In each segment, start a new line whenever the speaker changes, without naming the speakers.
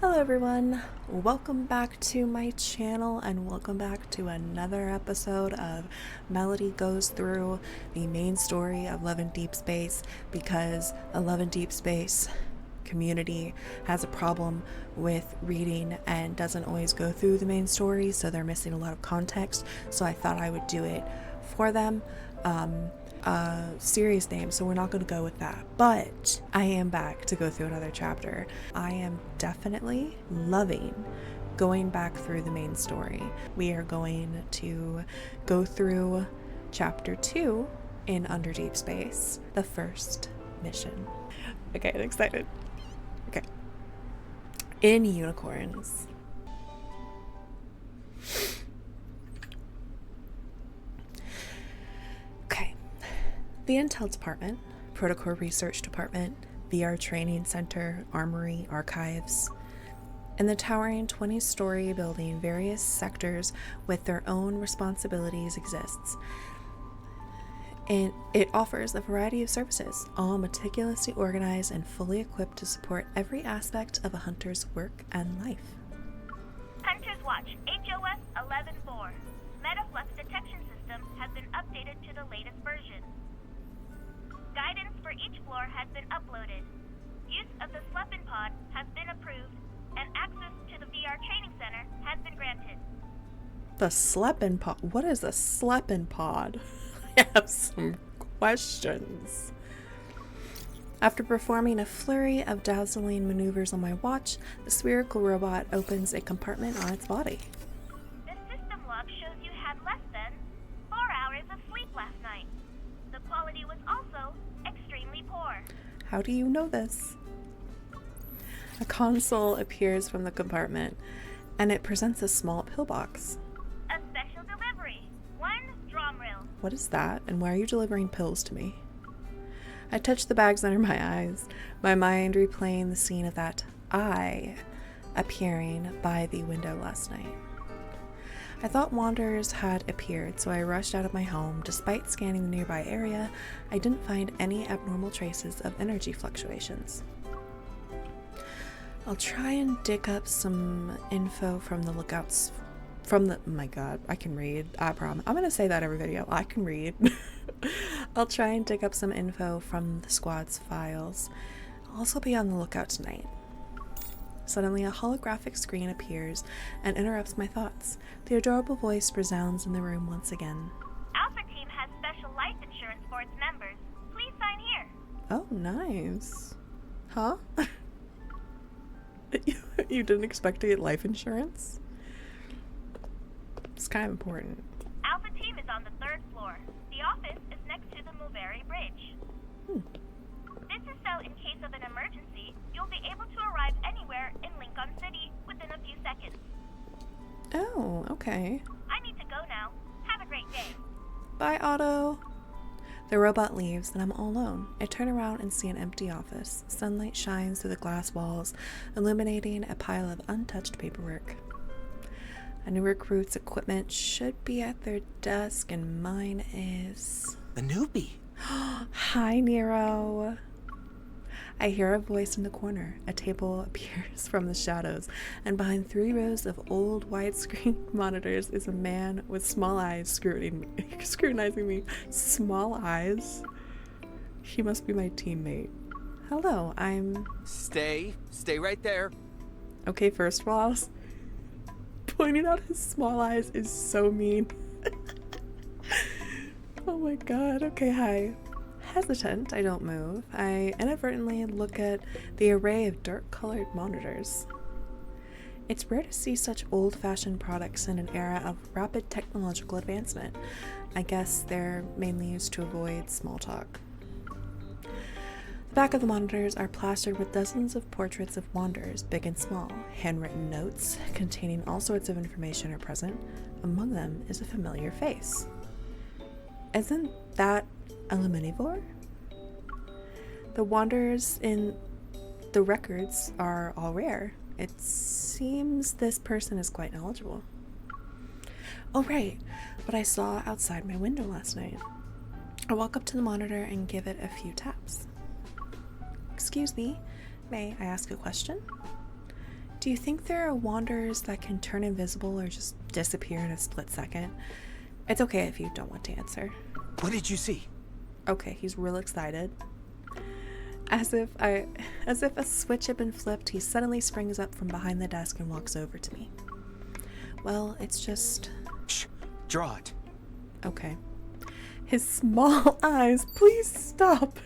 Hello everyone, welcome back to my channel and welcome back to another episode of Melody Goes Through the main story of Love in Deepspace, because the Love in Deepspace community has a problem with reading and doesn't always go through the main story, so they're missing a lot of context, so I thought I would do it for them. Serious name, so we're not going to go with that, but I am back to go through another chapter. I am definitely loving going back through the main story. We are going to go through chapter 2 in Under Deepspace, the first mission. Okay, I'm excited. Okay. In Unicorns. The Intel Department, Protocol Research Department, VR Training Center, Armory, Archives, and the towering 20-story building, various sectors with their own responsibilities exists. And it offers a variety of services, all meticulously organized and fully equipped to support every aspect of a hunter's work and life.
Hunter's Watch, HOS 11-4. Metaflux detection system has been updated to the latest version. Guidance for each floor has been uploaded. Use of the Sleepin' Pod has been approved, and access to the VR Training Center has been granted.
The Sleepin' Pod? What is a Sleepin' Pod? I have some questions. After performing a flurry of dazzling maneuvers on my watch, the spherical robot opens a compartment on its body.
The system log shows you had less than 4 hours of sleep last night. The quality was also extremely poor.
How do you know this? A console appears from the compartment, and it presents a small pillbox.
A special delivery. 1 drum reel.
What is that, and why are you delivering pills to me? I touch the bags under my eyes, my mind replaying the scene of that eye appearing by the window last night. I thought wanderers had appeared, so I rushed out of my home. Despite scanning the nearby area, I didn't find any abnormal traces of energy fluctuations. I'll try and dig up some info from the lookouts. Oh my god, I can read. I promise. I'm gonna say that every video. I can read. I'll try and dig up some info from the squad's files. I'll also be on the lookout tonight. Suddenly, a holographic screen appears and interrupts my thoughts. The adorable voice resounds in the room once again.
Alpha Team has special life insurance for its members. Please sign here.
Oh, nice. Huh? You didn't expect to get life insurance? It's kind of important.
Alpha Team is on the 3rd floor. The office is next to the Mulberry Bridge. This is so in case of an emergency, you'll be able to arrive anywhere in Lincoln City within a few seconds.
Oh, okay.
I need to go now. Have a great day.
Bye, Otto. The robot leaves, and I'm all alone. I turn around and see an empty office. Sunlight shines through the glass walls, illuminating a pile of untouched paperwork. A new recruit's equipment should be at their desk, and mine is...
The newbie.
Hi, Nero. I hear a voice in the corner. A table appears from the shadows, and behind 3 rows of old widescreen monitors is a man with small eyes scrutinizing me. Small eyes? He must be my teammate. Hello, I'm...
Stay right there.
Okay, first of all, pointing out his small eyes is so mean. Oh my god. Okay, hi. Hesitant, I don't move. I inadvertently look at the array of dark-colored monitors. It's rare to see such old-fashioned products in an era of rapid technological advancement. I guess they're mainly used to avoid small talk. The back of the monitors are plastered with dozens of portraits of wanderers, big and small. Handwritten notes containing all sorts of information are present. Among them is a familiar face. Isn't that a Luminivore? The wanderers in the records are all rare. It seems this person is quite knowledgeable. Oh right, what I saw outside my window last night. I walk up to the monitor and give it a few taps. Excuse me, may I ask a question? Do you think there are wanderers that can turn invisible or just disappear in a split second? It's okay if you don't want to answer.
What did you see?
Okay, he's real excited. As if a switch had been flipped, he suddenly springs up from behind the desk and walks over to me. Well, it's just...
Shh, draw it.
Okay. His small eyes, please stop.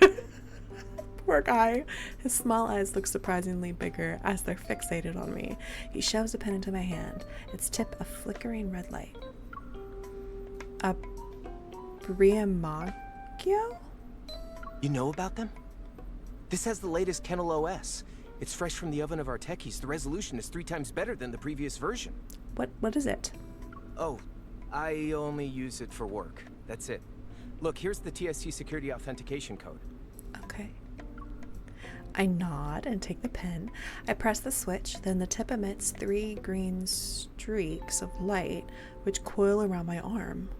Poor guy. His small eyes look surprisingly bigger as they're fixated on me. He shoves a pen into my hand, its tip a flickering red light. A Briamagio?
You know about them? This has the latest Kennel OS. It's fresh from the oven of our techies. The resolution is 3 times better than the previous version.
What is it?
Oh, I only use it for work. That's it. Look, here's the TSC security authentication code.
Okay. I nod and take the pen. I press the switch, then the tip emits 3 green streaks of light which coil around my arm.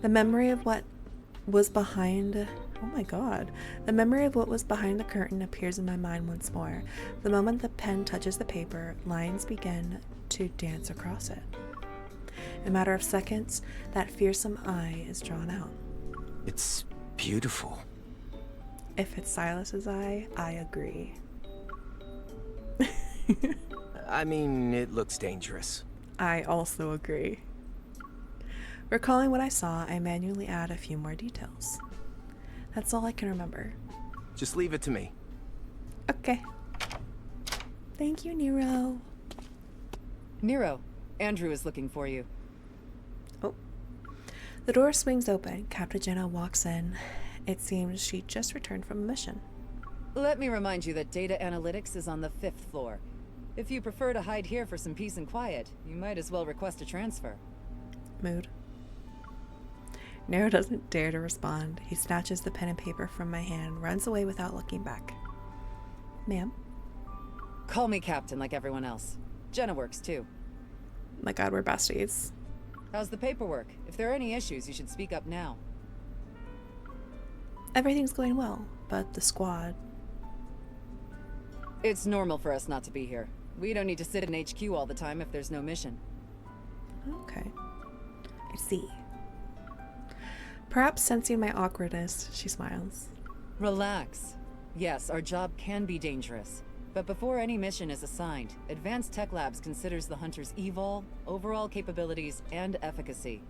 The memory of what was behind... Oh my god. The memory of what was behind the curtain appears in my mind once more. The moment the pen touches the paper, lines begin to dance across it. In a matter of seconds, that fearsome eye is drawn out.
It's beautiful.
If it's Silas's eye, I agree.
I mean, it looks dangerous.
I also agree. Recalling what I saw, I manually add a few more details. That's all I can remember.
Just leave it to me.
Okay. Thank you, Nero.
Nero, Andrew is looking for you.
Oh. The door swings open. Captain Jenna walks in. It seems she just returned from a mission.
Let me remind you that data analytics is on the 5th floor. If you prefer to hide here for some peace and quiet, you might as well request a transfer.
Mood. Nero doesn't dare to respond. He snatches the pen and paper from my hand, runs away without looking back. Ma'am?
Call me Captain like everyone else. Jenna works too.
My god, we're besties.
How's the paperwork? If there are any issues, you should speak up now.
Everything's going well, but the squad...
It's normal for us not to be here. We don't need to sit in HQ all the time if there's no mission.
Okay. I see. Perhaps sensing my awkwardness, she smiles.
Relax. Yes, our job can be dangerous. But before any mission is assigned, Advanced Tech Labs considers the hunter's evol, overall capabilities, and efficacy.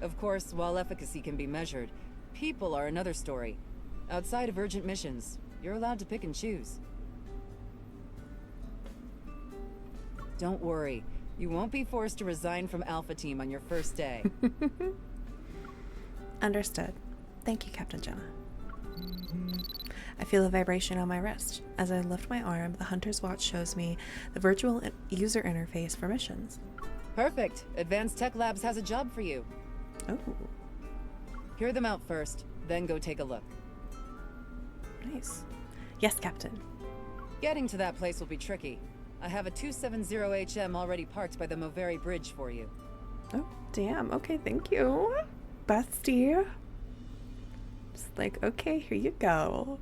Of course, while efficacy can be measured, people are another story. Outside of urgent missions, you're allowed to pick and choose. Don't worry, you won't be forced to resign from Alpha Team on your first day.
Understood. Thank you, Captain Jenna. I feel a vibration on my wrist. As I lift my arm, the Hunter's Watch shows me the virtual user interface for missions.
Perfect. Advanced Tech Labs has a job for you.
Oh,
Hear them out first, then go take a look.
nice. Yes, Captain.
Getting to that place will be tricky. I have a 270HM already parked by the Moveri Bridge for you.
Oh, damn. Okay, thank you. Bestie. Just like, okay, here you go.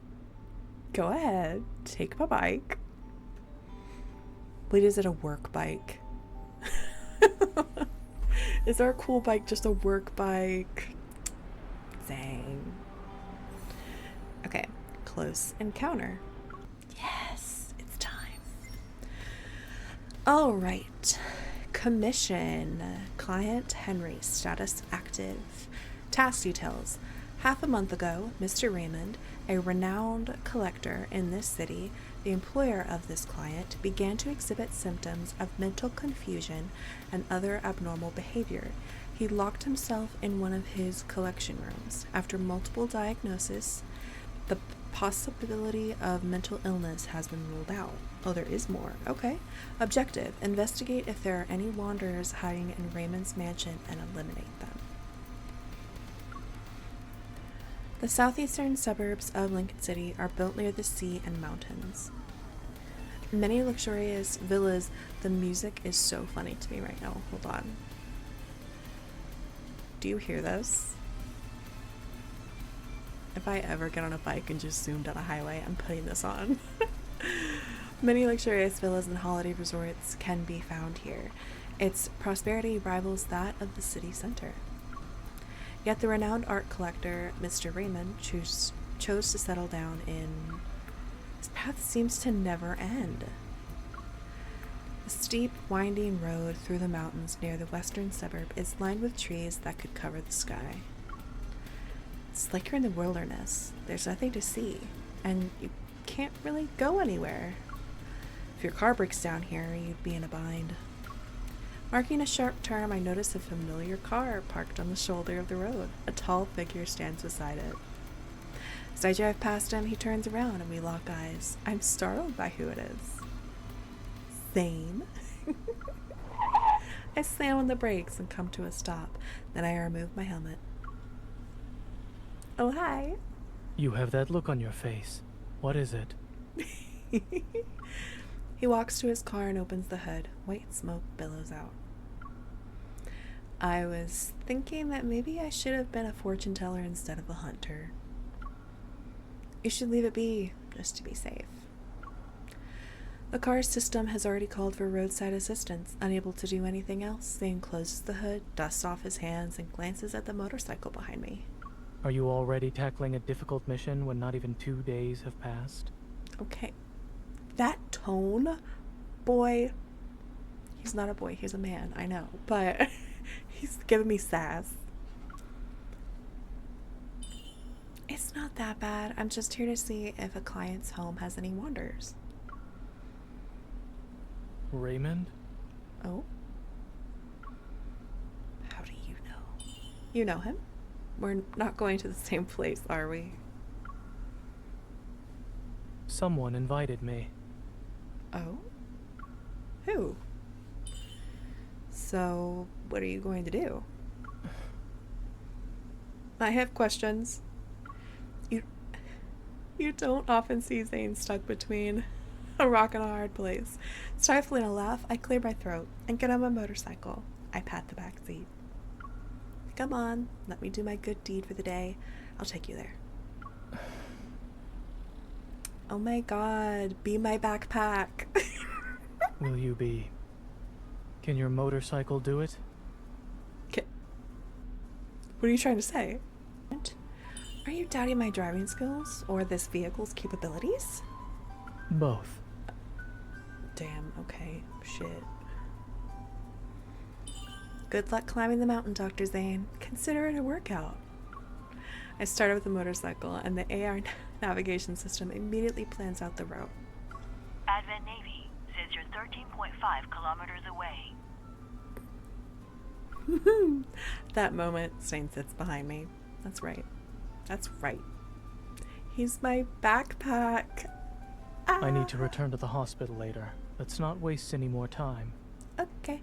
Go ahead. Take my bike. Wait, is it a work bike? Is our cool bike just a work bike? Dang. Okay, close encounter. Yes, it's time. All right. Commission. Client Henry. Status active. Task details. Half a month ago, Mr. Raymond, a renowned collector in this city, the employer of this client, began to exhibit symptoms of mental confusion and other abnormal behavior. He locked himself in one of his collection rooms. After multiple diagnoses, the possibility of mental illness has been ruled out. Oh, there is more. Okay. Objective: investigate if there are any wanderers hiding in Raymond's mansion and eliminate them. The southeastern suburbs of Lincoln City are built near the sea and mountains. Many luxurious villas. The music is so funny to me right now. Hold on. Do you hear this? If I ever get on a bike and just zoom down a highway, I'm putting this on. Many luxurious villas and holiday resorts can be found here. Its prosperity rivals that of the city center. Yet the renowned art collector, Mr. Raymond, chose to settle down in. His path seems to never end. A steep, winding road through the mountains near the western suburb is lined with trees that could cover the sky. It's like you're in the wilderness. There's nothing to see, and you can't really go anywhere. If your car breaks down here, you'd be in a bind. Marking a sharp turn, I notice a familiar car parked on the shoulder of the road. A tall figure stands beside it. As I drive past him, he turns around and we lock eyes. I'm startled by who it is. Zane. I slam on the brakes and come to a stop. Then I remove my helmet. Oh, hi.
You have that look on your face. What is it?
He walks to his car and opens the hood. White smoke billows out. I was thinking that maybe I should have been a fortune teller instead of a hunter. You should leave it be, just to be safe. The car's system has already called for roadside assistance. Unable to do anything else, Zane closes the hood, dusts off his hands, and glances at the motorcycle behind me.
Are you already tackling a difficult mission when not even 2 days have passed?
Okay. That tone, boy. He's not a boy, he's a man, I know. But he's giving me sass. It's not that bad. I'm just here to see if a client's home has any wonders.
Raymond?
Oh? How do you know? You know him? We're not going to the same place, are we?
Someone invited me.
Oh? Who? So, what are you going to do? I have questions. You don't often see Zane stuck between a rock and a hard place. Stifling a laugh, I clear my throat and get on my motorcycle. I pat the back seat. Come on, let me do my good deed for the day. I'll take you there. Oh my god, be my backpack.
Will you be? Can your motorcycle do it?
What are you trying to say? Are you doubting my driving skills or this vehicle's capabilities?
Both.
Damn, okay, shit. Good luck climbing the mountain, Dr. Zane. Consider it a workout. I started with the motorcycle, and the AR navigation system immediately plans out the route.
Advent Navy says you're 13.5 kilometers away.
That moment, Zane sits behind me. That's right. That's right. He's my backpack.
I need to return to the hospital later. Let's not waste any more time.
Okay.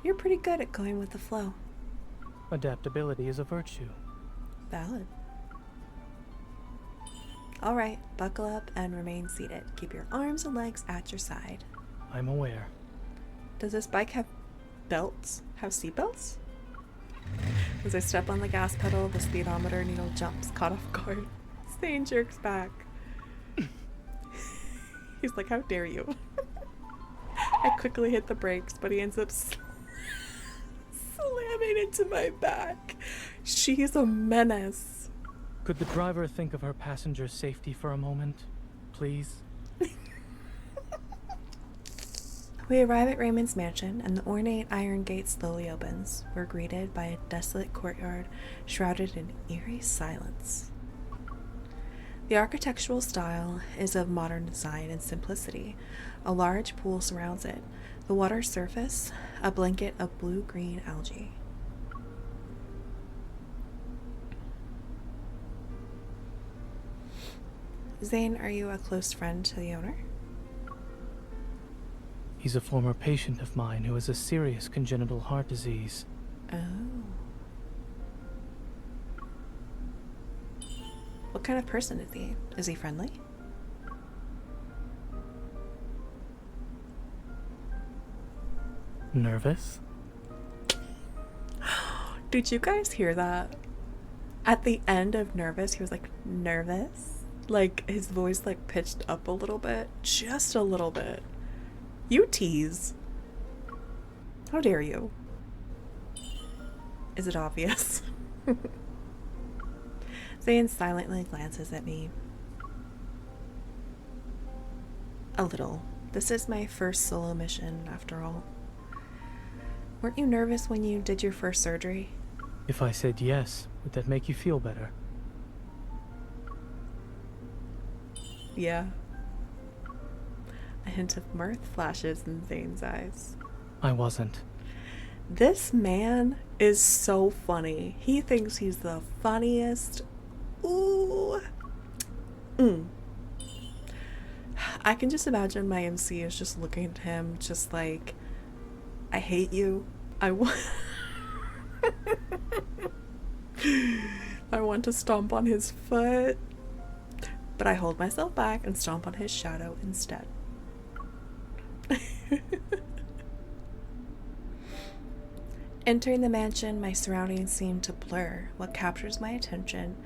You're pretty good at going with the flow.
Adaptability is a virtue.
Valid. Alright, buckle up and remain seated. Keep your arms and legs at your side.
I'm aware.
Does this bike have belts? Have seatbelts? As I step on the gas pedal, the speedometer needle jumps, caught off guard. Zane jerks back. He's like, how dare you? I quickly hit the brakes, but he ends up slamming into my back. She's a menace.
Could the driver think of her passenger's safety for a moment, please?
We arrive at Raymond's mansion, and the ornate iron gate slowly opens. We're greeted by a desolate courtyard shrouded in eerie silence. The architectural style is of modern design and simplicity. A large pool surrounds it. The water's surface, a blanket of blue-green algae. Zane, are you a close friend to the owner?
He's a former patient of mine who has a serious congenital heart disease.
Oh. What kind of person is he? Is he friendly?
Nervous?
Did you guys hear that? At the end of Nervous, he was like, nervous? Like, his voice, like, pitched up a little bit. Just a little bit. You tease. How dare you? Is it obvious? Zane silently glances at me. A little. This is my first solo mission, after all. Weren't you nervous when you did your first surgery?
If I said yes, would that make you feel better?
Yeah. A hint of mirth flashes in Zane's eyes.
I wasn't.
This man is so funny. He thinks he's the funniest. Ooh. I can just imagine my MC is just looking at him just like, I hate you. I want to stomp on his foot. But I hold myself back and stomp on his shadow instead. Entering the mansion, my surroundings seem to blur. What captures my attention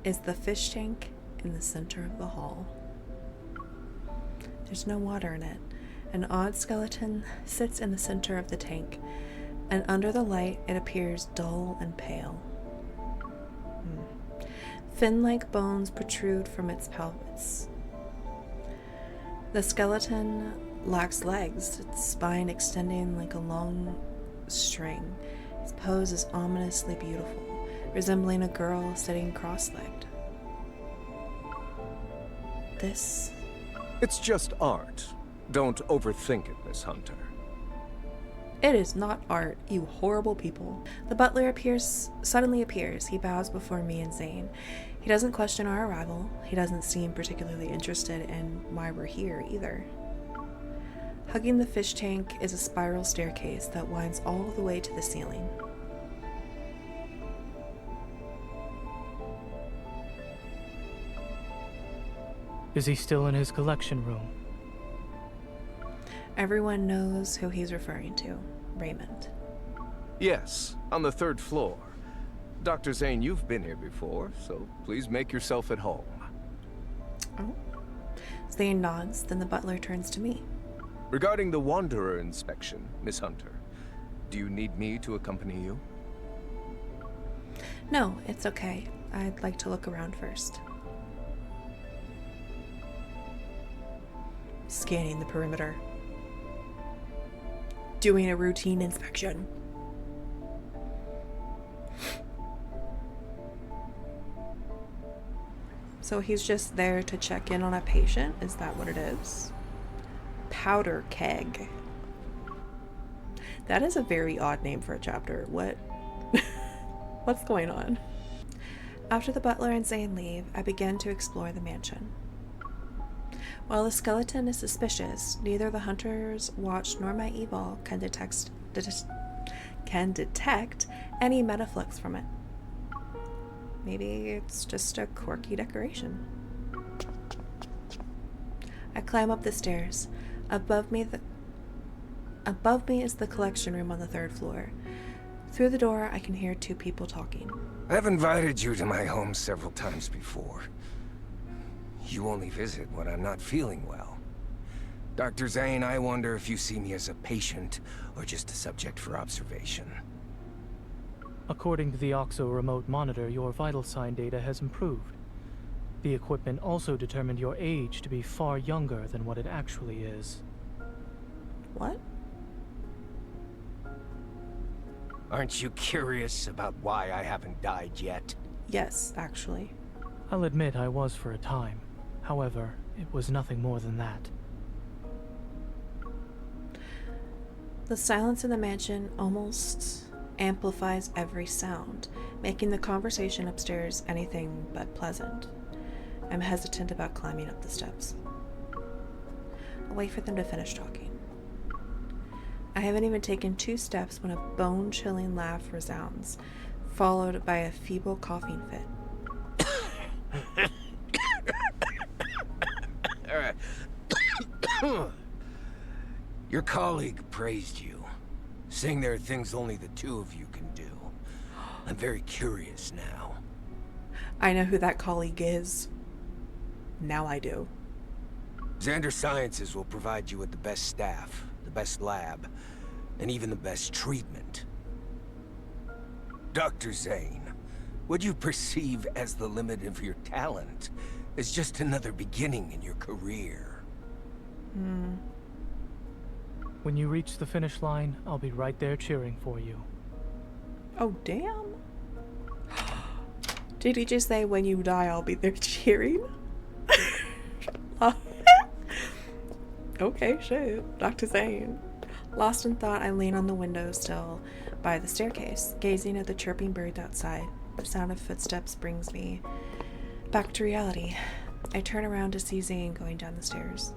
is the fish tank in the center of the hall. There's no water in it. An odd skeleton sits in the center of the tank, and under the light it appears dull and pale. Fin-like bones protrude from its pelvis. The skeleton lacks legs, its spine extending like a long string. Its pose is ominously beautiful, resembling a girl sitting cross-legged. This...
It's just art. Don't overthink it, Miss Hunter.
It is not art, you horrible people. The butler suddenly appears. He bows before me and Zane. He doesn't question our arrival. He doesn't seem particularly interested in why we're here either. Hugging the fish tank is a spiral staircase that winds all the way to the ceiling.
Is he still in his collection room?
Everyone knows who he's referring to. Raymond.
Yes, on the 3rd floor. Dr. Zane, you've been here before, so please make yourself at home.
Oh. Zane nods, then the butler turns to me.
Regarding the Wanderer inspection, Miss Hunter, do you need me to accompany you?
No, it's okay. I'd like to look around first. Scanning the perimeter. Doing a routine inspection. So he's just there to check in on a patient? Is that what it is? Powder keg. That is a very odd name for a chapter. What? What's going on? After the butler and Zane leave, I begin to explore the mansion. While the skeleton is suspicious, neither the Hunter's Watch nor my e-ball can detect any metaflux from it. Maybe it's just a quirky decoration. I climb up the stairs. Above me is the collection room on the 3rd floor. Through the door, I can hear 2 people talking.
I've invited you to my home several times before. You only visit when I'm not feeling well. Dr. Zane, I wonder if you see me as a patient or just a subject for observation.
According to the OXO remote monitor, your vital sign data has improved. The equipment also determined your age to be far younger than what it actually is.
What?
Aren't you curious about why I haven't died yet?
Yes, actually.
I'll admit I was for a time. However, it was nothing more than that.
The silence in the mansion almost amplifies every sound, making the conversation upstairs anything but pleasant. I'm hesitant about climbing up the steps. I'll wait for them to finish talking. I haven't even taken 2 steps when a bone-chilling laugh resounds, followed by a feeble coughing fit.
Your colleague praised you, saying there are things only the 2 of you can do. I'm very curious now.
I know who that colleague is. Now I do.
Xander Sciences will provide you with the best staff, the best lab, and even the best treatment. Dr. Zane, what you perceive as the limit of your talent is just another beginning in your career.
When you reach the finish line, I'll be right there cheering for you.
Oh, damn. Did he just say, when you die, I'll be there cheering? Okay, shit. Dr. Zane. Lost in thought, I lean on the windowsill by the staircase, gazing at the chirping birds outside. The sound of footsteps brings me back to reality. I turn around to see Zane going down the stairs.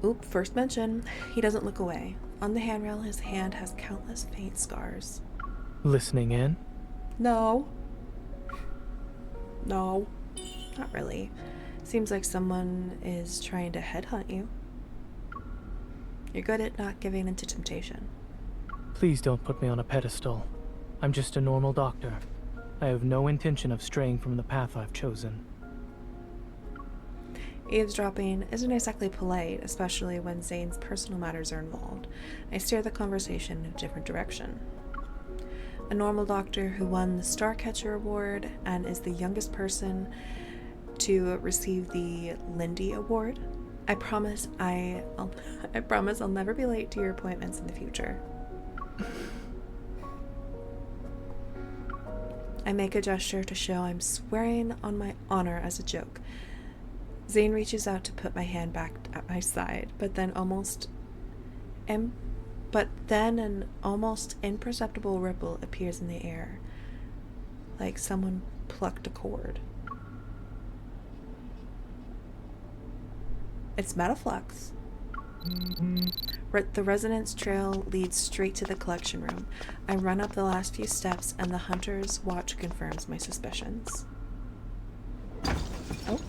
Oop, first mention. He doesn't look away. On the handrail, his hand has countless faint scars.
Listening in?
No. No. Not really. Seems like someone is trying to headhunt you. You're good at not giving into temptation.
Please don't put me on a pedestal. I'm just a normal doctor. I have no intention of straying from the path I've chosen.
Eavesdropping isn't exactly polite, especially when Zane's personal matters are involved. I steer the conversation in a different direction. A normal doctor who won the Starcatcher Award and is the youngest person to receive the Lindy Award. I promise I'll never be late to your appointments in the future. I make a gesture to show I'm swearing on my honor as a joke. Zane reaches out to put my hand back at my side, but then an almost imperceptible ripple appears in the air, like someone plucked a cord. It's Metaflux. The resonance trail leads straight to the collection room. I run up the last few steps, and the Hunter's watch confirms my suspicions. Oh.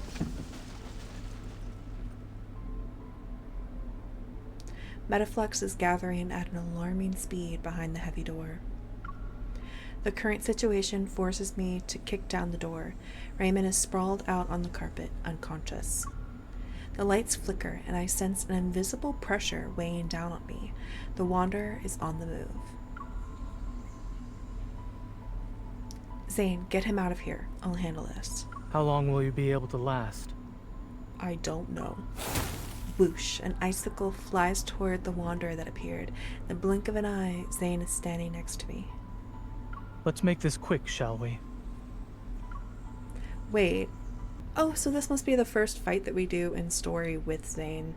Metaflux is gathering at an alarming speed behind the heavy door. The current situation forces me to kick down the door. Raymond is sprawled out on the carpet, unconscious. The lights flicker, and I sense an invisible pressure weighing down on me. The Wanderer is on the move. Zane, get him out of here. I'll handle this.
How long will you be able to last?
I don't know. Whoosh, an icicle flies toward the Wanderer that appeared. In the blink of an eye, Zane is standing next to me.
Let's make this quick, shall we?
Wait. Oh, so this must be the first fight that we do in story with Zane.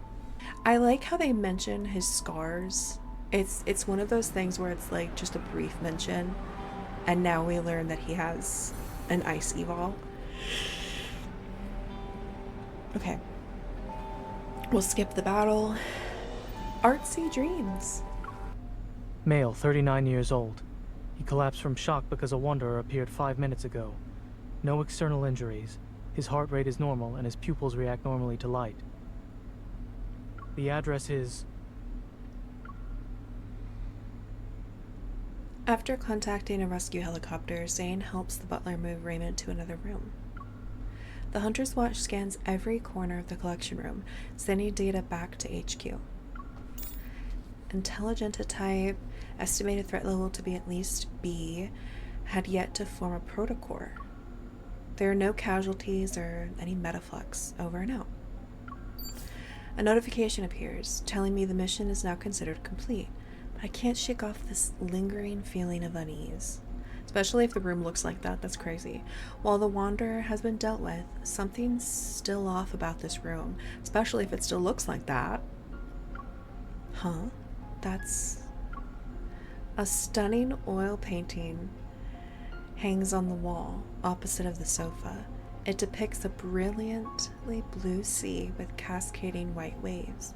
I like how they mention his scars. It's one of those things where it's like just a brief mention, and now we learn that he has an ice evol. Okay. We'll skip the battle. Artsy dreams.
Male, 39 years old. He collapsed from shock because a Wanderer appeared 5 minutes ago. No external injuries. His heart rate is normal and his pupils react normally to light. The address is...
After contacting a rescue helicopter, Zane helps the butler move Raymond to another room. The Hunter's Watch scans every corner of the collection room, sending data back to HQ. Intelligent type, estimated threat level to be at least B, had yet to form a protocore. There are no casualties or any metaflux. Over and out. A notification appears, telling me the mission is now considered complete, but I can't shake off this lingering feeling of unease. Especially if the room looks like that, that's crazy. While the Wanderer has been dealt with, something's still off about this room, especially if it still looks like that. Huh? That's... A stunning oil painting hangs on the wall, opposite of the sofa. It depicts a brilliantly blue sea with cascading white waves.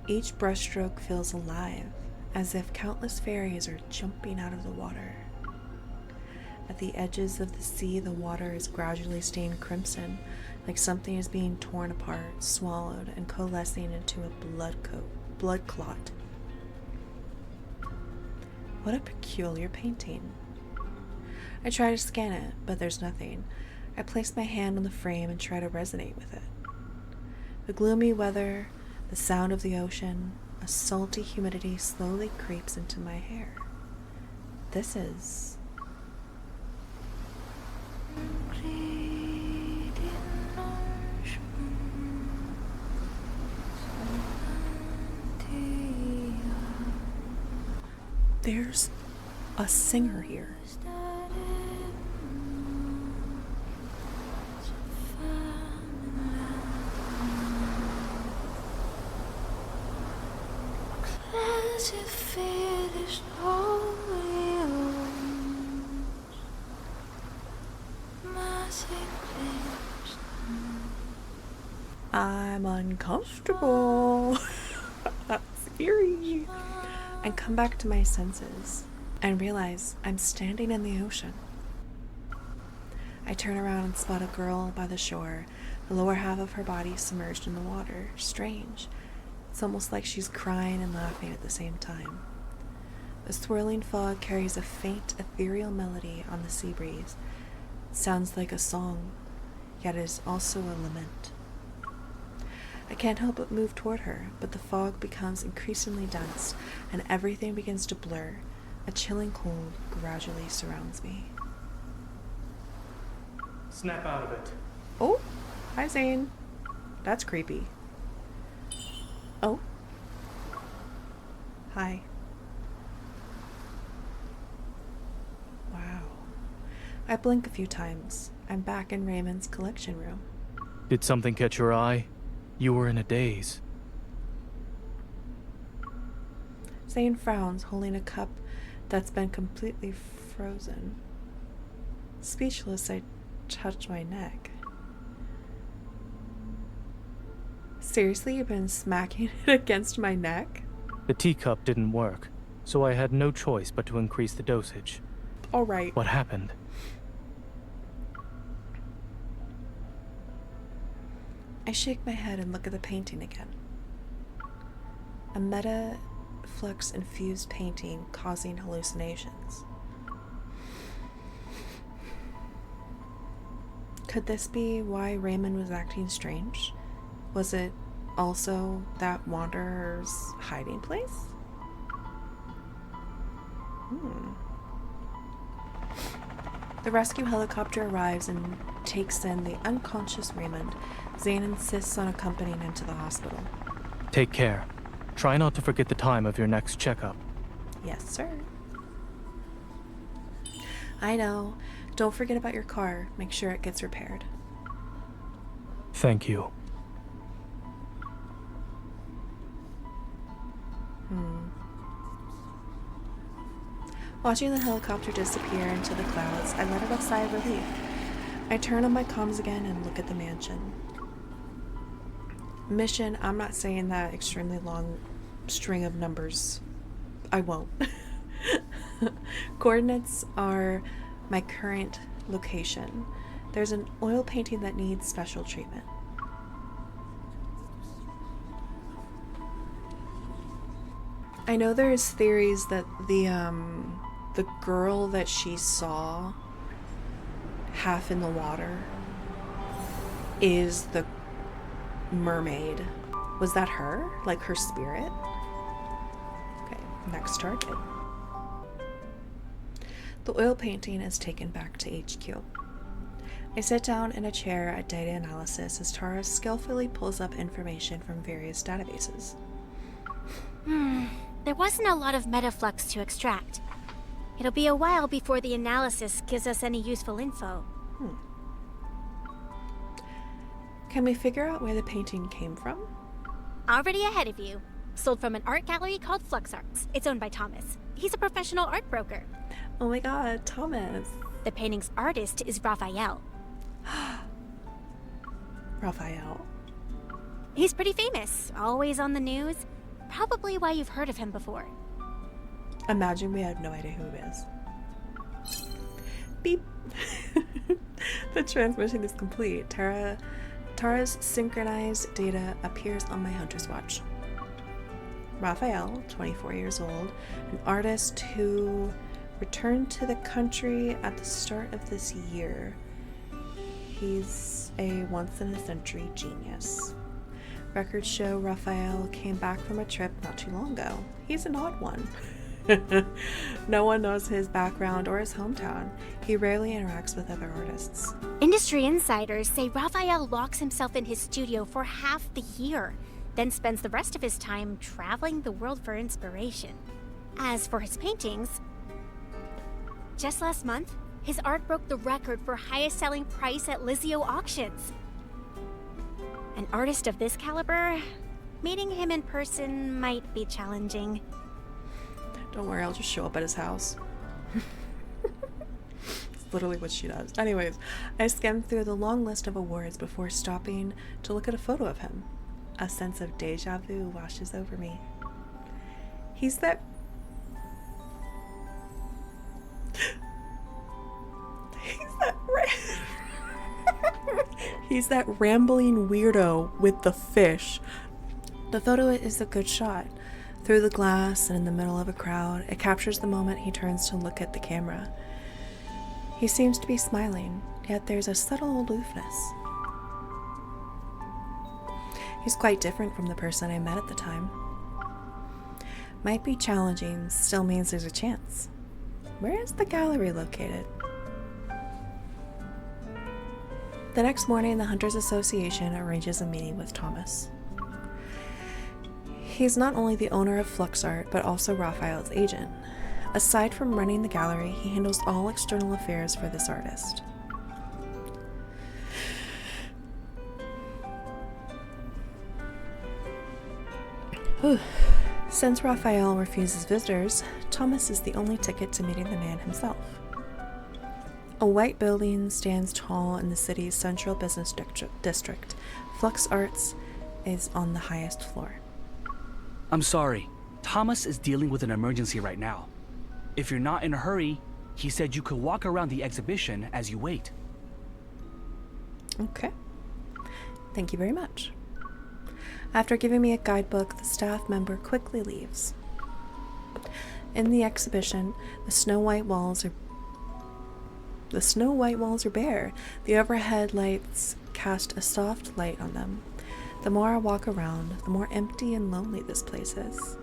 Each brushstroke feels alive, as if countless fairies are jumping out of the water. At the edges of the sea, the water is gradually stained crimson, like something is being torn apart, swallowed, and coalescing into a blood clot. What a peculiar painting. I try to scan it, but there's nothing. I place my hand on the frame and try to resonate with it. The gloomy weather, the sound of the ocean, a salty humidity slowly creeps into my hair. This is... There's a singer here. I'm uncomfortable. That's scary. I come back to my senses and realize I'm standing in the ocean. I turn around and spot a girl by the shore, the lower half of her body submerged in the water. Strange. It's almost like she's crying and laughing at the same time. The swirling fog carries a faint, ethereal melody on the sea breeze. It sounds like a song, yet it is also a lament. I can't help but move toward her, but the fog becomes increasingly dense, and everything begins to blur. A chilling cold gradually surrounds me.
Snap out of it.
Oh, hi Zane. That's creepy. Oh. Hi. Wow. I blink a few times. I'm back in Raymond's collection room.
Did something catch your eye? You were in a daze.
Zane frowns, holding a cup that's been completely frozen. Speechless, I touch my neck. Seriously, you've been smacking it against my neck?
The teacup didn't work, so I had no choice but to increase the dosage.
All right.
What happened?
I shake my head and look at the painting again. A meta-flux-infused painting causing hallucinations. Could this be why Raymond was acting strange? Was it also that Wanderer's hiding place? The rescue helicopter arrives and takes in the unconscious Raymond. Zane insists on accompanying him to the hospital.
Take care. Try not to forget the time of your next checkup.
Yes, sir. I know. Don't forget about your car. Make sure it gets repaired.
Thank you.
Watching the helicopter disappear into the clouds, I let out a sigh of relief. I turn on my comms again and look at the mansion. Mission, I'm not saying that extremely long string of numbers. I won't. Coordinates are my current location. There's an oil painting that needs special treatment. I know there's theories that the girl that she saw half in the water is the mermaid. Was that her? Like her spirit? Okay, next target. The oil painting is taken back to HQ. I sit down in a chair at data analysis as Tara skillfully pulls up information from various databases.
There wasn't a lot of metaflux to extract. It'll be a while before the analysis gives us any useful info.
Can we figure out where the painting came from?
Already ahead of you. Sold from an art gallery called Flux Arts. It's owned by Thomas. He's a professional art broker.
Oh my god, Thomas.
The painting's artist is Raphael.
Raphael.
He's pretty famous, always on the news. Probably why you've heard of him before.
Imagine we have no idea who it is. Beep. The transmission is complete. Tara's synchronized data appears on my Hunter's Watch. Raphael, 24 years old, an artist who returned to the country at the start of this year. He's a once-in-a-century genius. Records show Raphael came back from a trip not too long ago. He's an odd one. No one knows his background or his hometown. He rarely interacts with other artists.
Industry insiders say Raphael locks himself in his studio for half the year, then spends the rest of his time traveling the world for inspiration. As for his paintings, just last month, his art broke the record for highest selling price at Lizio auctions. An artist of this caliber, meeting him in person might be challenging.
Don't worry, I'll just show up at his house. It's literally what she does. Anyways, I skimmed through the long list of awards before stopping to look at a photo of him. A sense of deja vu washes over me. He's that... He's that rambling weirdo with the fish. The photo is a good shot. Through the glass and in the middle of a crowd, it captures the moment he turns to look at the camera. He seems to be smiling, yet there's a subtle aloofness. He's quite different from the person I met at the time. Might be challenging, still means there's a chance. Where is the gallery located? The next morning, the Hunters Association arranges a meeting with Thomas. He's not only the owner of Flux Art, but also Raphael's agent. Aside from running the gallery, he handles all external affairs for this artist. Since Raphael refuses visitors, Thomas is the only ticket to meeting the man himself. A white building stands tall in the city's central business district. Flux Arts is on the highest floor.
I'm sorry. Thomas is dealing with an emergency right now. If you're not in a hurry, he said you could walk around the exhibition as you wait.
Okay. Thank you very much. After giving me a guidebook, the staff member quickly leaves. In the exhibition, the snow white walls are bare. The overhead lights cast a soft light on them. The more I walk around, the more empty and lonely this place is.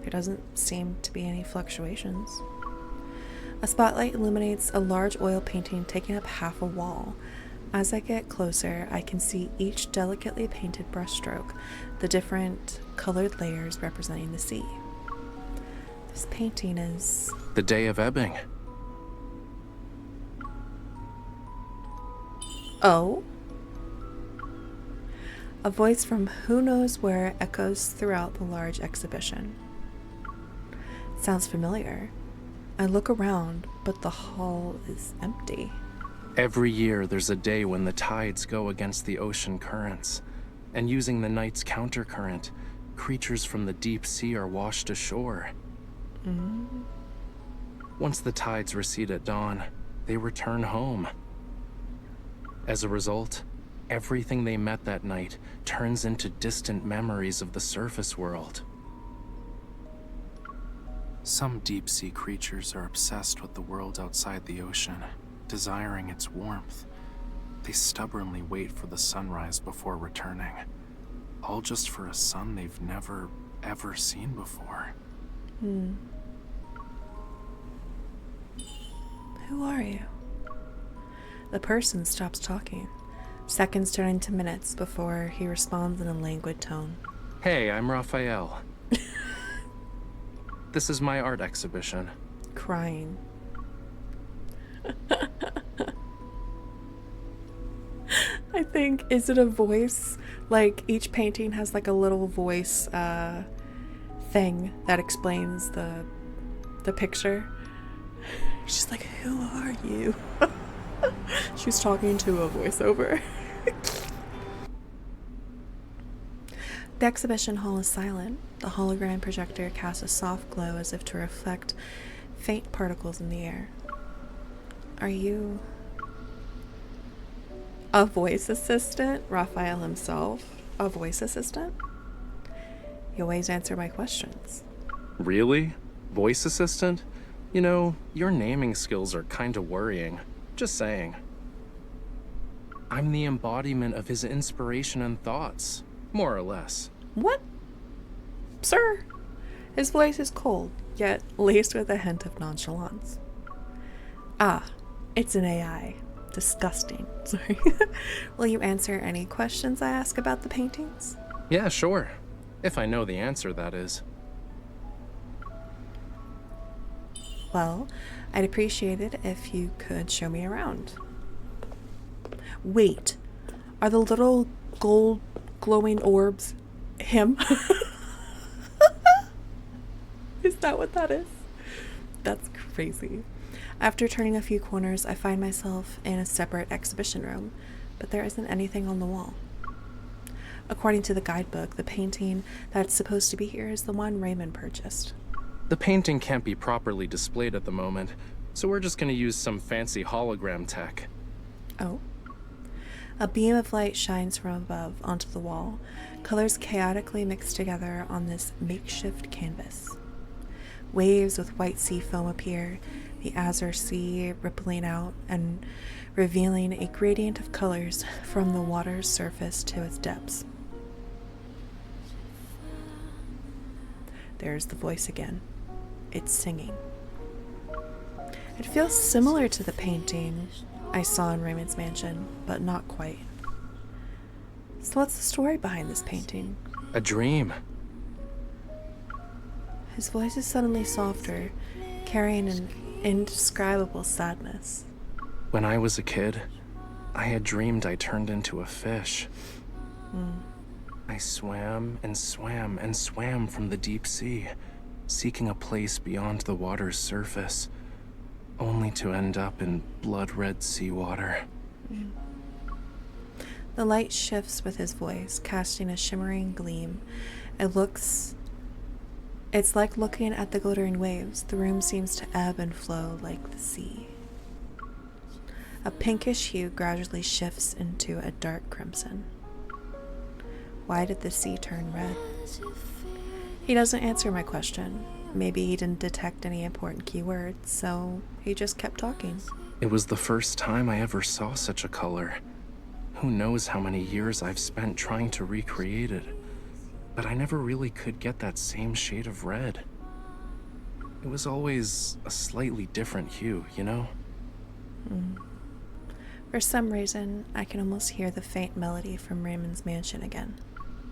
There doesn't seem to be any fluctuations. A spotlight illuminates a large oil painting taking up half a wall. As I get closer, I can see each delicately painted brushstroke, the different colored layers representing the sea. This painting is...
The Day of Ebbing.
Oh? A voice from who knows where echoes throughout the large exhibition. Sounds familiar. I look around, but the hall is empty.
Every year there's a day when the tides go against the ocean currents, and using the night's countercurrent, creatures from the deep sea are washed ashore. Once the tides recede at dawn, they return home. As a result, everything they met that night turns into distant memories of the surface world. Some deep-sea creatures are obsessed with the world outside the ocean, desiring its warmth. They stubbornly wait for the sunrise before returning, all just for a sun they've never, ever seen before.
Who are you? The person stops talking. Seconds turn into minutes before he responds in a languid tone.
Hey, I'm Raphael. This is my art exhibition.
Crying. I think, is it a voice? Like, each painting has like a little voice thing that explains the picture. She's like, who are you? She's talking to a voiceover. The exhibition hall is silent. The hologram projector casts a soft glow as if to reflect faint particles in the air. Are you a voice assistant? Raphael himself? A voice assistant? You always answer my questions.
Really? Voice assistant? You know, your naming skills are kinda worrying. Just saying. I'm the embodiment of his inspiration and thoughts, more or less.
What? Sir? His voice is cold, yet laced with a hint of nonchalance. Ah, it's an AI. Disgusting. Sorry. Will you answer any questions I ask about the paintings?
Yeah, sure. If I know the answer, that is.
Well, I'd appreciate it if you could show me around. Wait, are the little gold glowing orbs him? Is that what that is? That's crazy. After turning a few corners, I find myself in a separate exhibition room, but there isn't anything on the wall. According to the guidebook, the painting that's supposed to be here is the one Raymond purchased.
The painting can't be properly displayed at the moment, so we're just gonna use some fancy hologram tech.
Oh. A beam of light shines from above onto the wall, colors chaotically mixed together on this makeshift canvas. Waves with white sea foam appear, the azure sea rippling out and revealing a gradient of colors from the water's surface to its depths. There's the voice again. It's singing. It feels similar to the painting I saw in Raymond's mansion, but not quite. So what's the story behind this painting?
A dream.
His voice is suddenly softer, carrying an indescribable sadness.
When I was a kid, I had dreamed I turned into a fish. I swam and swam and swam from the deep sea, seeking a place beyond the water's surface, only to end up in blood-red seawater.
The light shifts with his voice, casting a shimmering gleam. It's like looking at the glittering waves. The room seems to ebb and flow like the sea. A pinkish hue gradually shifts into a dark crimson. Why did the sea turn red? He doesn't answer my question. Maybe he didn't detect any important keywords, so he just kept talking.
It was the first time I ever saw such a color. Who knows how many years I've spent trying to recreate it. But I never really could get that same shade of red. It was always a slightly different hue, you know?
For some reason, I can almost hear the faint melody from Raymond's mansion again.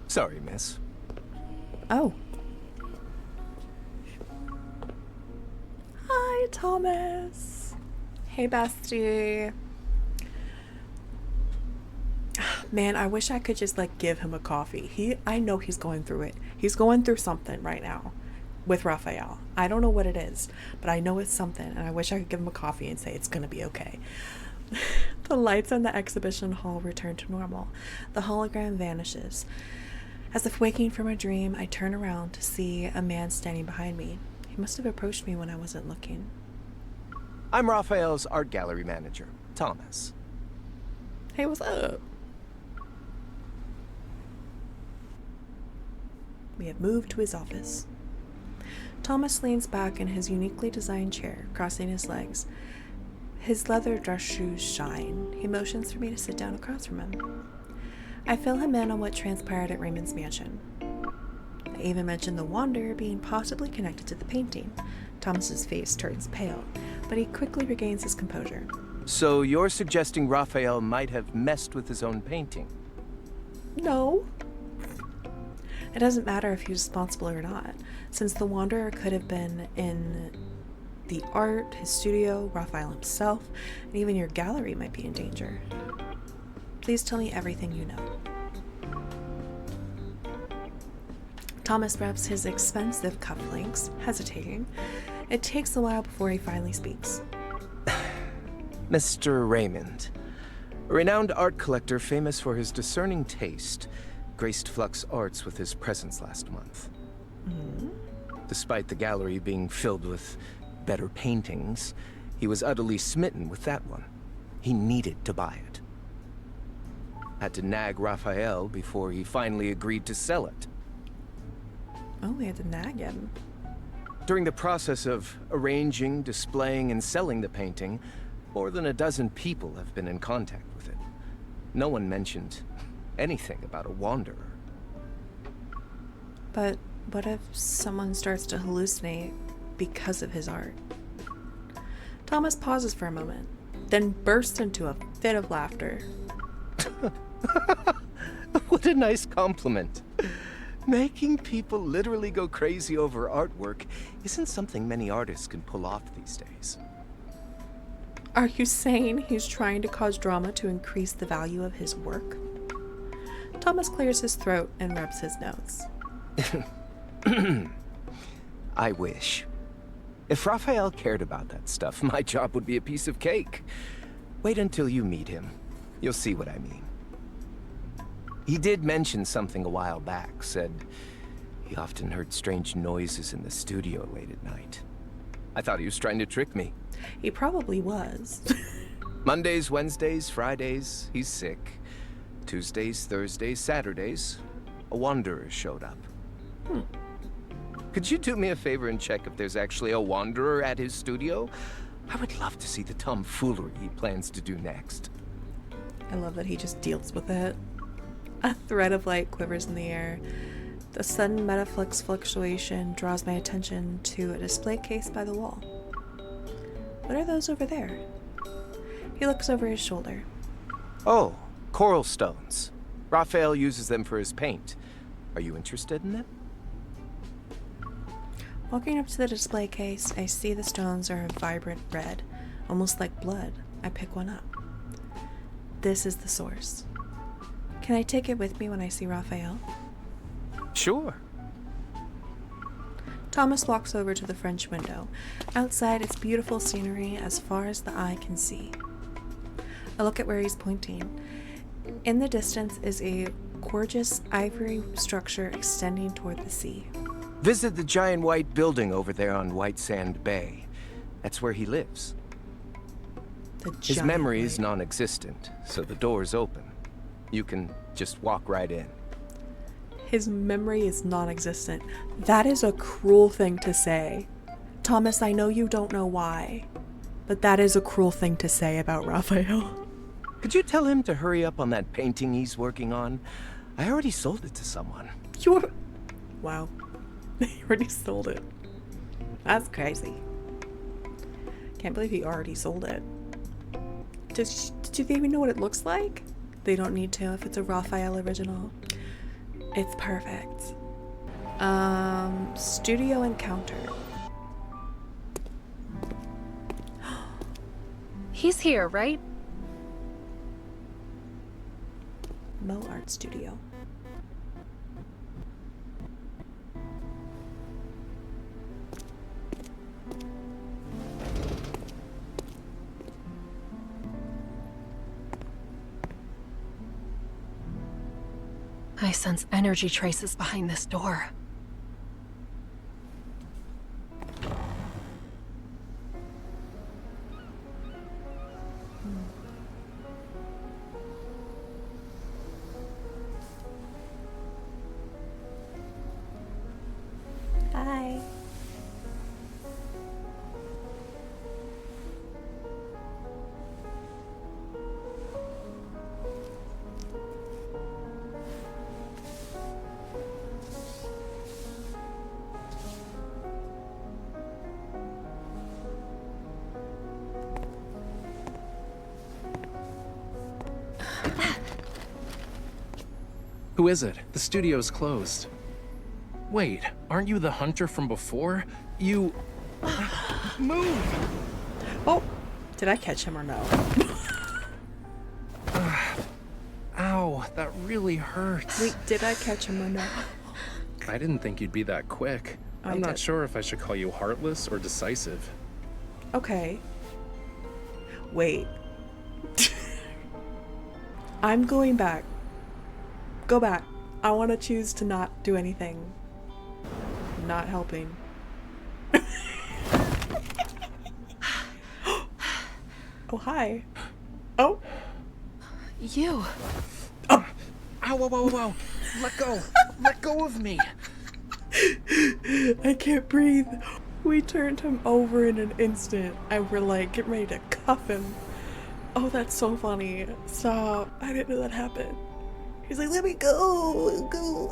Sorry, miss.
Oh. Hi, Thomas. Hey, bestie. Man, I wish I could just give him a coffee. I know he's going through it. He's going through something right now with Raphael. I don't know what it is, but I know it's something, and I wish I could give him a coffee and say it's gonna be okay. The lights in the exhibition hall return to normal. The hologram vanishes. As if waking from a dream, I turn around to see a man standing behind me. He must have approached me when I wasn't looking.
I'm Raphael's art gallery manager, Thomas.
Hey, what's up? We have moved to his office. Thomas leans back in his uniquely designed chair, crossing his legs. His leather dress shoes shine. He motions for me to sit down across from him. I fill him in on what transpired at Raymond's mansion. I even mention the Wanderer being possibly connected to the painting. Thomas's face turns pale, but he quickly regains his composure.
So you're suggesting Raphael might have messed with his own painting?
No. It doesn't matter if he's responsible or not, since the Wanderer could have been in the art, his studio, Raphael himself, and even your gallery might be in danger. Please tell me everything you know. Thomas wraps his expensive cufflinks, hesitating. It takes a while before he finally speaks.
Mr. Raymond, a renowned art collector famous for his discerning taste, graced Flux Arts with his presence last month. Despite the gallery being filled with better paintings, he was utterly smitten with that one. He needed to buy it. Had to nag Raphael before he finally agreed to sell it.
Oh, we had to nag him.
During the process of arranging, displaying, and selling the painting, more than a dozen people have been in contact with it. No one mentioned anything about a wanderer.
But what if someone starts to hallucinate because of his art? Thomas pauses for a moment, then bursts into a fit of laughter.
What a nice compliment. Making people literally go crazy over artwork isn't something many artists can pull off these days.
Are you saying he's trying to cause drama to increase the value of his work? Thomas clears his throat and rubs his nose.
I wish. If Raphael cared about that stuff, my job would be a piece of cake. Wait until you meet him. You'll see what I mean. He did mention something a while back, said he often heard strange noises in the studio late at night. I thought he was trying to trick me.
He probably was.
Mondays, Wednesdays, Fridays, he's sick. Tuesdays, Thursdays, Saturdays, a wanderer showed up. Could you do me a favor and check if there's actually a wanderer at his studio? I would love to see the tomfoolery he plans to do next.
I love that he just deals with it. A thread of light quivers in the air. The sudden metaflux fluctuation draws my attention to a display case by the wall. What are those over there? He looks over his shoulder.
Oh, coral stones. Raphael uses them for his paint. Are you interested in them?
Walking up to the display case, I see the stones are a vibrant red, almost like blood. I pick one up. This is the source. Can I take it with me when I see Raphael?
Sure.
Thomas walks over to the French window. Outside, it's beautiful scenery as far as the eye can see. I look at where he's pointing. In the distance is a gorgeous ivory structure extending toward the sea.
Visit the giant white building over there on White Sand Bay. That's where he lives. His memory is non-existent, so the door's open. You can just walk right in.
His memory is non-existent. That is a cruel thing to say. Thomas, I know you don't know why, but that is a cruel thing to say about Raphael.
Could you tell him to hurry up on that painting he's working on? I already sold it to someone.
Wow. He already sold it. That's crazy. Can't believe he already sold it. Do they even know what it looks like? They don't need to if it's a Raphael original. It's perfect. Studio encounter.
He's here, right?
Mo Art Studio.
I sense energy traces behind this door.
Hi.
Who is it? The studio's closed. Wait, aren't you the hunter from before? You... Move!
Oh, did I catch him or no?
Ow, that really hurts.
Wait, did I catch him or no?
I didn't think you'd be that quick.
I
I'm not
did.
sure if I should call you heartless or decisive.
Okay. Wait. I'm going back. Go back. I want to choose to not do anything. Not helping. Oh, hi. Oh.
You.
Ow, whoa, whoa, whoa. Let go. Let go of me.
I can't breathe. We turned him over in an instant and we're like getting ready to cuff him. Oh, that's so funny. Stop. I didn't know that happened. He's like, let me go.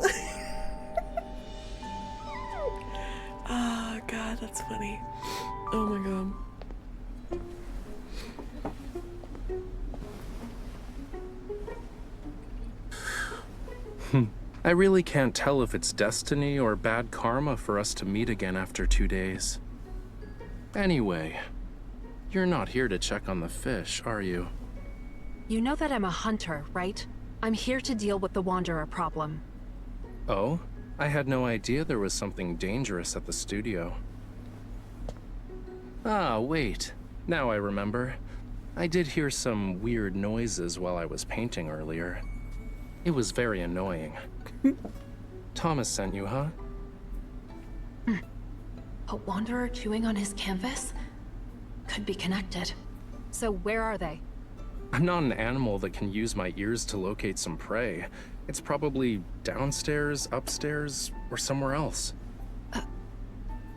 Ah, God, that's funny. Oh my God.
I really can't tell if it's destiny or bad karma for us to meet again after 2 days. Anyway, you're not here to check on the fish, are you?
You know that I'm a hunter, right? I'm here to deal with the Wanderer problem.
Oh? I had no idea there was something dangerous at the studio. Ah, wait. Now I remember. I did hear some weird noises while I was painting earlier. It was very annoying. Thomas sent you, huh?
A Wanderer chewing on his canvas? Could be connected.
So where are they?
I'm not an animal that can use my ears to locate some prey. It's probably downstairs, upstairs, or somewhere else.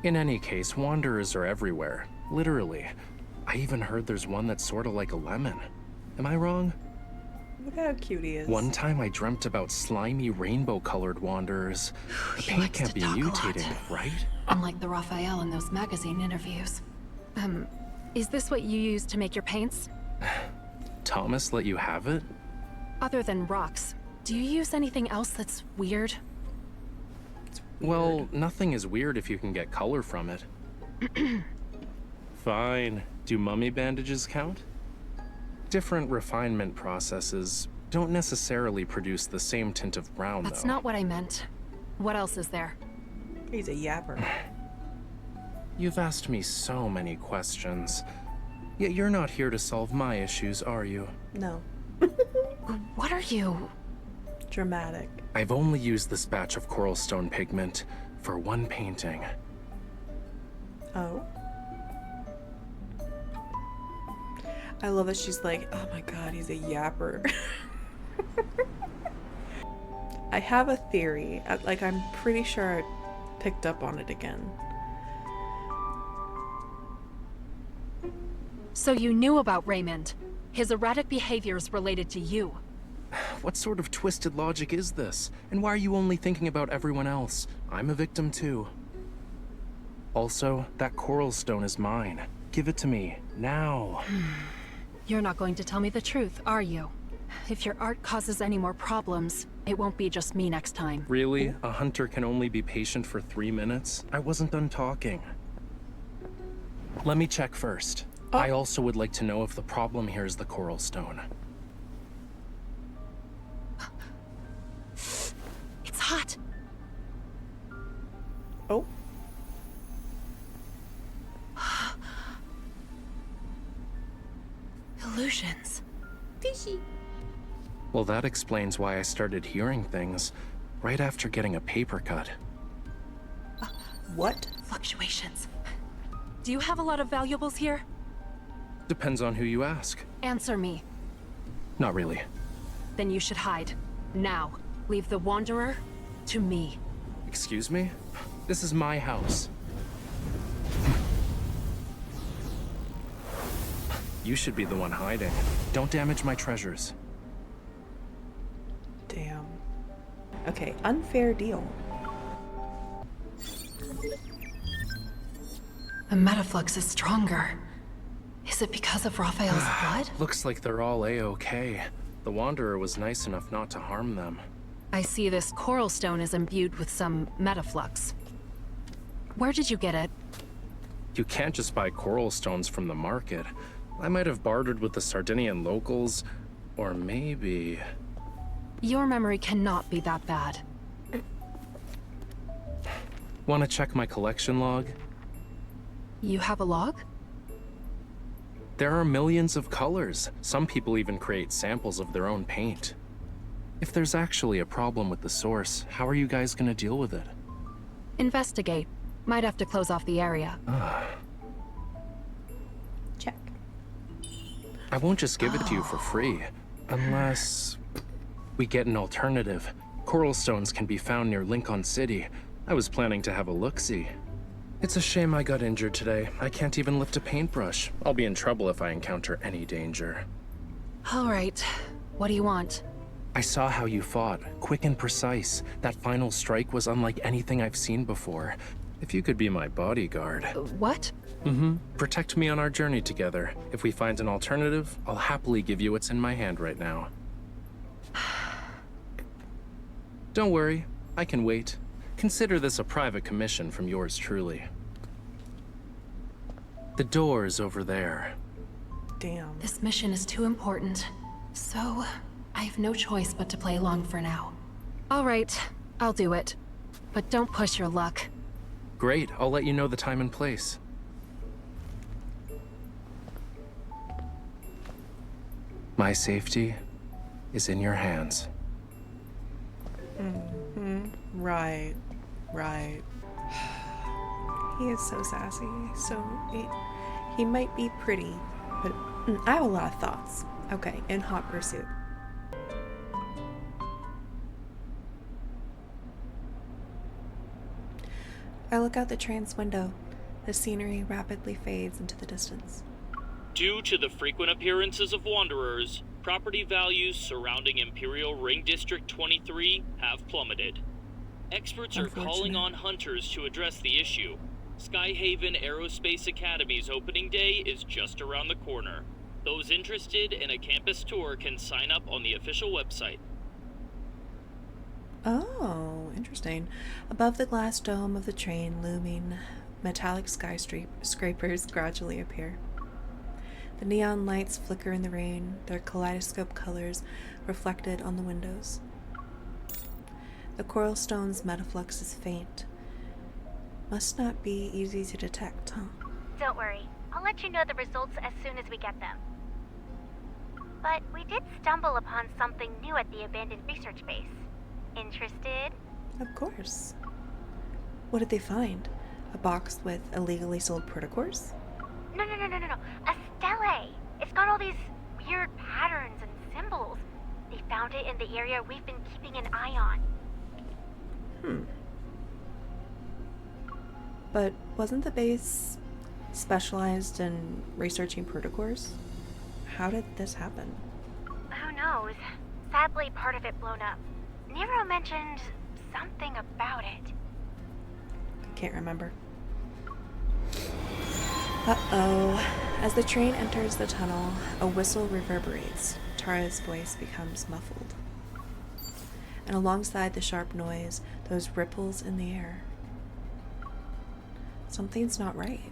In any case, wanderers are everywhere. Literally. I even heard there's one that's sort of like a lemon. Am I wrong?
Look how cute he is.
One time I dreamt about slimy rainbow-colored wanderers. The
He
paint
likes
can't
to
be
talk a lot.
mutating, right?
Unlike the Raphael in those magazine interviews.
Is this what you use to make your paints?
Thomas let you have it?
Other than rocks, do you use anything else that's weird?
Well, nothing is weird if you can get color from it. Fine. Do mummy bandages count? Different refinement processes don't necessarily produce the same tint of brown,
That's
though.
not what I meant. What else is there?
He's a yapper.
You've asked me so many questions. Yet you're not here to solve my issues, are you?
No.
What are you?
Dramatic.
I've only used this batch of coral stone pigment for one painting.
Oh. I love that she's like, oh my God, he's a yapper. I have a theory. Like, I'm pretty sure I picked up on it again.
So you knew about Raymond. His erratic behavior is related to you.
What sort of twisted logic is this? And why are you only thinking about everyone else? I'm a victim too. Also, that coral stone is mine. Give it to me, now.
You're not going to tell me the truth, are you? If your art causes any more problems, it won't be just me next time.
Really? A hunter can only be patient for 3 minutes? I wasn't done talking. Let me check first. I also would like to know if the problem here is the coral stone.
It's hot.
Oh.
Illusions.
Fishy.
Well, that explains why I started hearing things right after getting a paper cut.
What?
Fluctuations. Do you have a lot of valuables here?
Depends on who you ask.
Answer me.
Not really.
Then you should hide. Now. Leave the Wanderer to me.
Excuse me? This is my house. You should be the one hiding. Don't damage my treasures.
Damn. Okay, unfair deal.
The metaflux is stronger. Is it because of Raphael's blood?
Looks like they're all A-okay. The Wanderer was nice enough not to harm them.
I see this coral stone is imbued with some metaflux. Where did you get it?
You can't just buy coral stones from the market. I might have bartered with the Sardinian locals, or maybe...
Your memory cannot be that bad.
Want to check my collection log?
You have a log?
There are millions of colors. Some people even create samples of their own paint. If there's actually a problem with the source, how are you guys gonna deal with it?
Investigate. Might have to close off the area.
Check.
I won't just give it to you for free, unless we get an alternative. Coral stones can be found near Lincoln City. I was planning to have a look-see. It's a shame I got injured today. I can't even lift a paintbrush. I'll be in trouble if I encounter any danger.
All right. What do you want?
I saw how you fought, quick and precise. That final strike was unlike anything I've seen before. If you could be my bodyguard.
What?
Protect me on our journey together. If we find an alternative, I'll happily give you what's in my hand right now. Don't worry, I can wait. Consider this a private commission from yours truly. The door is over there.
Damn.
This mission is too important. So, I have no choice but to play along for now. All right, I'll do it. But don't push your luck.
Great, I'll let you know the time and place. My safety is in your hands.
Right. Right. He is so sassy. He might be pretty, but I have a lot of thoughts. Okay, in hot pursuit. I look out the train's window. The scenery rapidly fades into the distance.
Due to the frequent appearances of wanderers, property values surrounding Imperial Ring District 23 have plummeted. Experts are calling on hunters to address the issue. Skyhaven Aerospace Academy's opening day is just around the corner. Those interested in a campus tour can sign up on the official website.
Oh, interesting. Above the glass dome of the train, looming metallic skyscrapers gradually appear. The neon lights flicker in the rain, their kaleidoscope colors reflected on the windows. The coral stone's metaflux is faint. Must not be easy to detect, huh?
Don't worry. I'll let you know the results as soon as we get them. But we did stumble upon something new at the abandoned research base. Interested?
Of course. What did they find? A box with illegally sold protocors?
No. A stele. It's got all these weird patterns and symbols. They found it in the area we've been keeping an eye on.
But wasn't the base specialized in researching protocors? How did this happen?
Who knows? Sadly, part of it blown up. Nero mentioned something about it.
I can't remember. Uh-oh. As the train enters the tunnel, a whistle reverberates. Tara's voice becomes muffled. And alongside the sharp noise, those ripples in the air. Something's not right.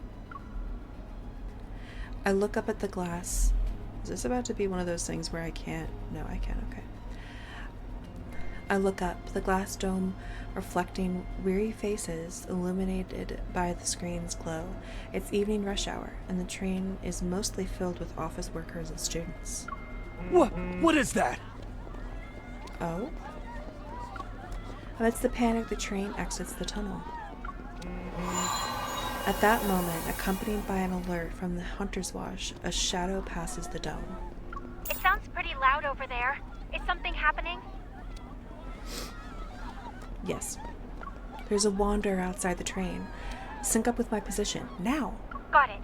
I look up at the glass. Is this about to be one of those things where I can't? No, I can, okay. I look up, the glass dome reflecting weary faces illuminated by the screen's glow. It's evening rush hour, and the train is mostly filled with office workers and students.
What is that?
Oh? Amidst the panic, the train exits the tunnel. At that moment, accompanied by an alert from the Hunter's Watch, a shadow passes the dome.
It sounds pretty loud over there. Is something happening?
Yes. There's a wanderer outside the train. Sync up with my position, now!
Got it.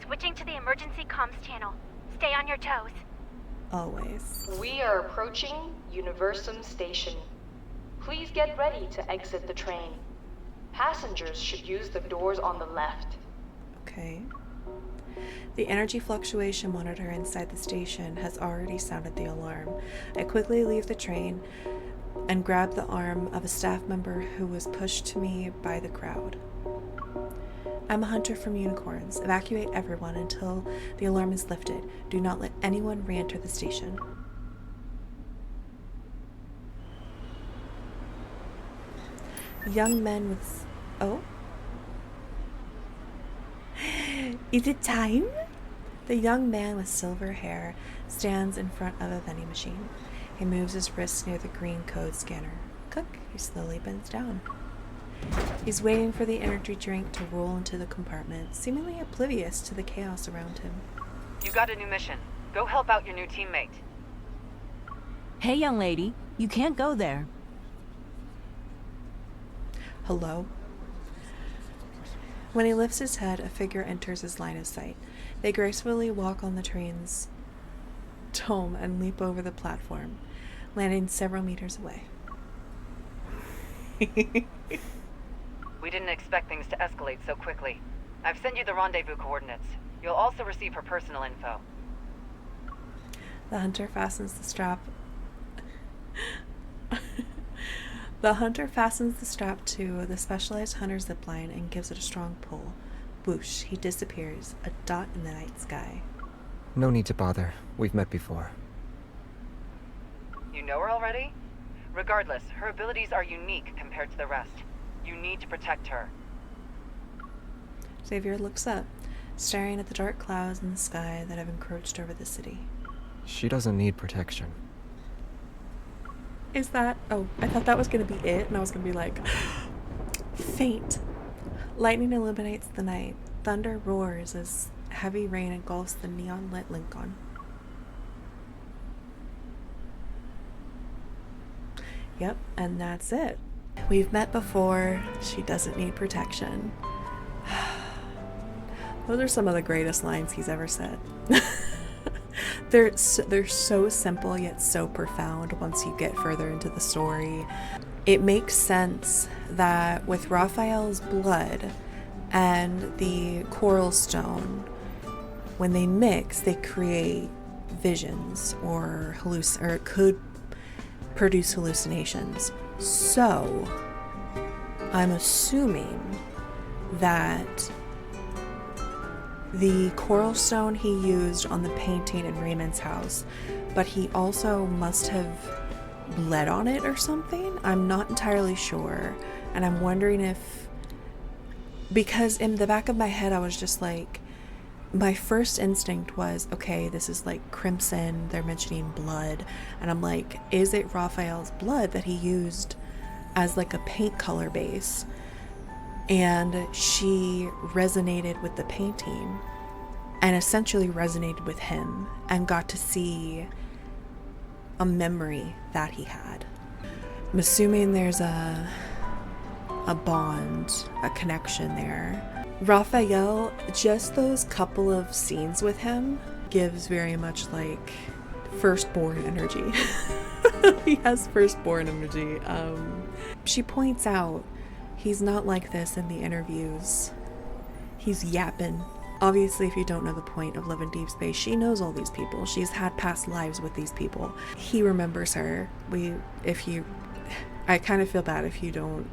Switching to the emergency comms channel. Stay on your toes.
Always.
We are approaching Universum Station. Please get ready to exit the train. Passengers should use the doors on the left.
Okay. The energy fluctuation monitor inside the station has already sounded the alarm. I quickly leave the train and grab the arm of a staff member who was pushed to me by the crowd. I'm a hunter from unicorns. Evacuate everyone until the alarm is lifted. Do not let anyone re-enter the station. Young men with... Oh? Is it time? The young man with silver hair stands in front of a vending machine. He moves his wrists near the green code scanner. Click, he slowly bends down. He's waiting for the energy drink to roll into the compartment, seemingly oblivious to the chaos around him.
You got a new mission. Go help out your new teammate.
Hey, young lady, you can't go there.
Hello? When he lifts his head, a figure enters his line of sight. They gracefully walk on the train's dome and leap over the platform, landing several meters away.
We didn't expect things to escalate so quickly. I've sent you the rendezvous coordinates. You'll also receive her personal info.
The hunter fastens the strap. The hunter fastens the strap to the specialized hunter zipline and gives it a strong pull. Whoosh, he disappears, a dot in the night sky.
No need to bother. We've met before.
You know her already? Regardless, her abilities are unique compared to the rest. You need to protect her.
Xavier looks up, staring at the dark clouds in the sky that have encroached over the city.
She doesn't need protection.
Is that... Oh, I thought that was going to be it, and I was going to be like... Faint. Lightning illuminates the night. Thunder roars as heavy rain engulfs the neon-lit Lincoln. Yep, and that's it. We've met before. She doesn't need protection. Those are some of the greatest lines he's ever said. They're so simple yet so profound once you get further into the story. It makes sense that with Raphael's blood and the coral stone, when they mix, they create visions or could produce hallucinations. So I'm assuming that the coral stone he used on the painting in Raymond's house, but he also must have bled on it or something. I'm not entirely sure, and I'm wondering if, because in the back of my head I was just like, my first instinct was, okay, this is like crimson, they're mentioning blood, and I'm like, is it Raphael's blood that he used as like a paint color base? And she resonated with the painting and essentially resonated with him and got to see a memory that he had. I'm assuming there's a bond, a connection there. Raphael, just those couple of scenes with him gives very much like firstborn energy. He has firstborn energy. She points out he's not like this in the interviews. He's yapping. Obviously, if you don't know the point of Love in Deep Space, she knows all these people. She's had past lives with these people. He remembers her. I kind of feel bad if you don't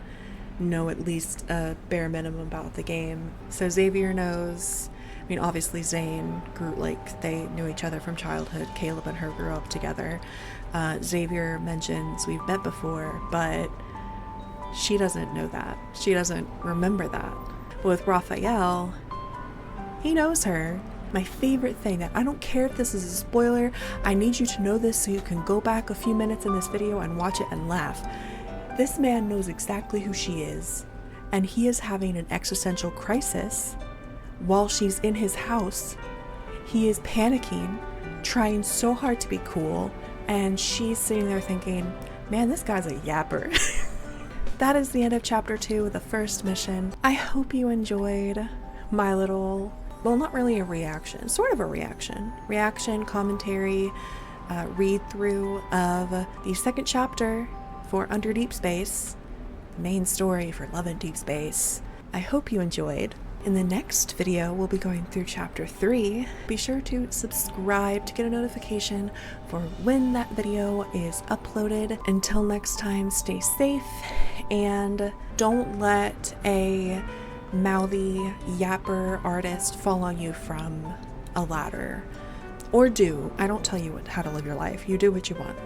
know at least a bare minimum about the game. So Xavier knows. I mean, obviously Zane grew, like, they knew each other from childhood. Caleb and her grew up together. Xavier mentions we've met before, but she doesn't know that. She doesn't remember that. But with Raphael, he knows her. My favorite thing, that I don't care if this is a spoiler, I need you to know this so you can go back a few minutes in this video and watch it and laugh. This man knows exactly who she is, and he is having an existential crisis while she's in his house. He is panicking, trying so hard to be cool, and she's sitting there thinking, man, this guy's a yapper. That is the end of chapter 2, the first mission. I hope you enjoyed my little, well, not really a reaction, sort of a reaction, commentary, read through of the second chapter for Under Deep Space, the main story for Love in Deep Space. I hope you enjoyed. In the next video, we'll be going through chapter 3. Be sure to subscribe to get a notification for when that video is uploaded. Until next time, stay safe and don't let a mouthy yapper artist fall on you from a ladder. Or do. I don't tell you how to live your life. You do what you want.